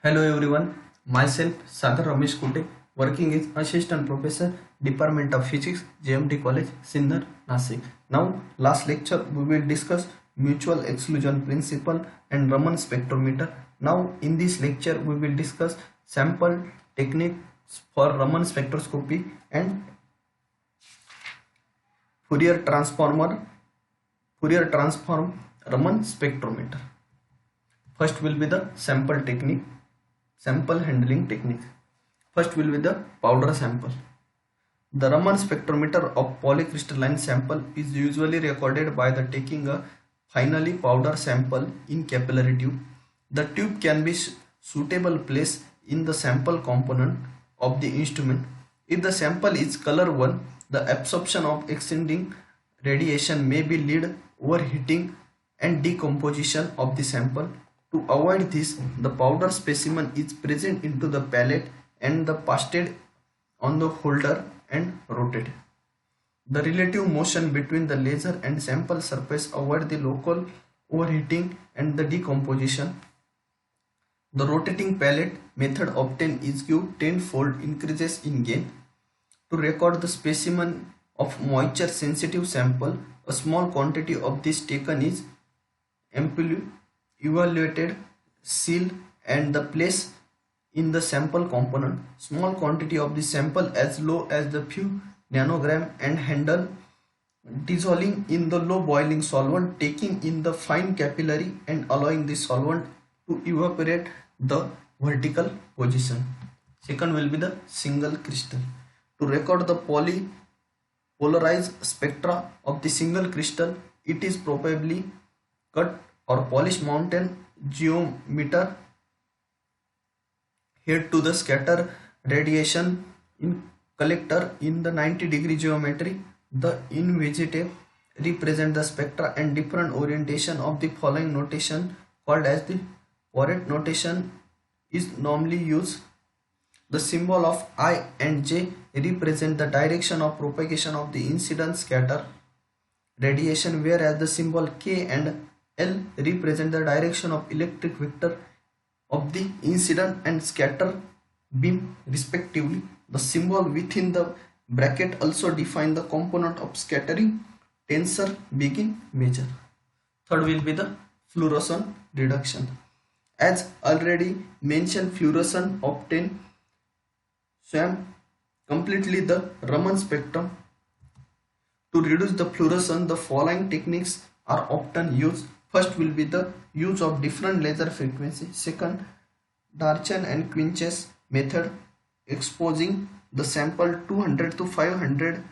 Hello everyone, myself Sagar Ramesh Kute, working as Assistant Professor, Department of Physics, JMT College, Sindhar, Nasik. Now, last lecture we will discuss mutual exclusion principle and Raman spectrometer. Now, in this lecture we will discuss sample techniques for Raman spectroscopy and Fourier transform Raman spectrometer. First will be the sample handling technique. First will be the powder sample. The Raman spectrometer of polycrystalline sample is usually recorded by the taking a finely powder sample in capillary tube. The tube can be suitable place in the sample component of the instrument. If the sample is color 1, the absorption of extending radiation may be lead overheating and decomposition of the sample. To avoid this, the powder specimen is present into the palette and the pasted on the holder and rotated. The relative motion between the laser and sample surface avoid the local overheating and the decomposition. The rotating palette method obtained is give tenfold increases in gain. To record the specimen of moisture sensitive sample, a small quantity of this taken is evaluated, sealed and the place in the sample component. Small quantity of the sample as low as the few nanogram and handle dissolving in the low boiling solvent, taking in the fine capillary and allowing the solvent to evaporate the vertical position. Second will be the single crystal. To record the polarized spectra of the single crystal, it is probably cut or polished mountain geometer head to the scatter radiation in collector in the 90-degree geometry. The invisitive represent the spectra and different orientation of the following notation called as the Poret notation is normally used. The symbol of I and J represent the direction of propagation of the incident scatter radiation, whereas the symbol K and L represent the direction of electric vector of the incident and scatter beam respectively. The symbol within the bracket also define the component of scattering tensor begin measure. Third will be the fluorescence reduction. As already mentioned, fluorescence obtain swam completely the Raman spectrum. To reduce the fluorescence, the following techniques are often used. First will be the use of different laser frequency. Second, Darchan and Quinches method, exposing the sample 200 to 500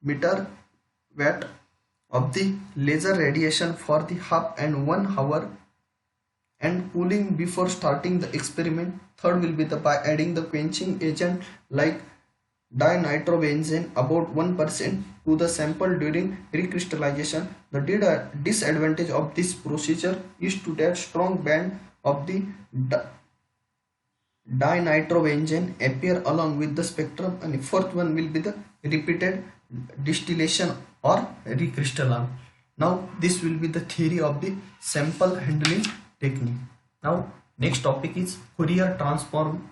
meter watt of the laser radiation for the half and 1 hour and cooling before starting the experiment. Third will be the by adding the quenching agent like dinitrobenzene about 1% to the sample during recrystallization. The disadvantage of this procedure is to that strong band of the dinitrobenzene appear along with the spectrum, and the fourth one will be the repeated distillation or recrystallization. Now this will be the theory of the sample handling technique. Now next topic is Fourier transform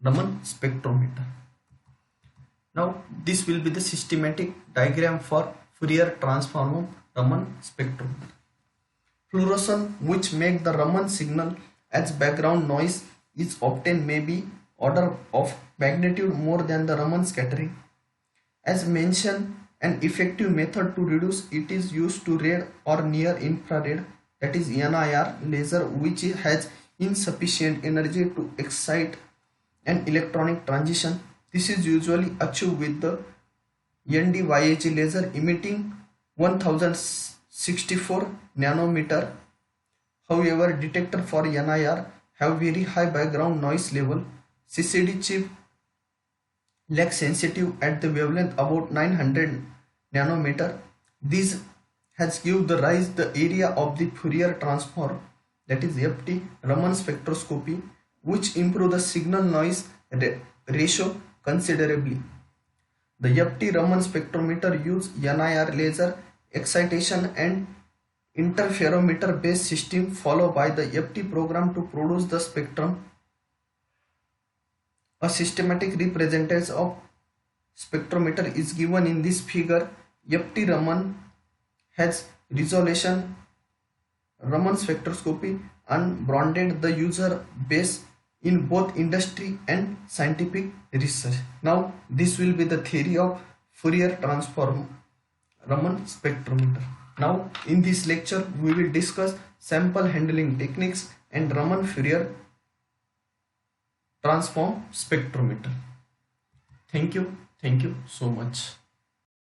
Raman spectrometer. Now this will be the systematic diagram for Fourier transform Raman spectrometer. Fluorescence, which make the Raman signal as background noise, is obtained may be order of magnitude more than the Raman scattering. As mentioned, an effective method to reduce it is used to red or near infrared, that is NIR laser, which has insufficient energy to excite an electronic transition. This is usually achieved with the ND-YAG laser emitting 1064 nanometer. However, detector for NIR have very high background noise level. CCD chip lack sensitive at the wavelength about 900 nanometer. This has give the rise the area of the Fourier transform, that is FT Raman spectroscopy, which improve the signal noise ratio considerably. The FT Raman spectrometer use NIR laser excitation and interferometer based system followed by the FT program to produce the spectrum. A systematic representation of spectrometer is given in this figure. FT Raman has resolution Raman spectroscopy and broadened the user base in both industry and scientific research. Now this will be the theory of Fourier transform Raman spectrometer. Now in this lecture we will discuss sample handling techniques and Raman Fourier transform spectrometer. Thank you so much.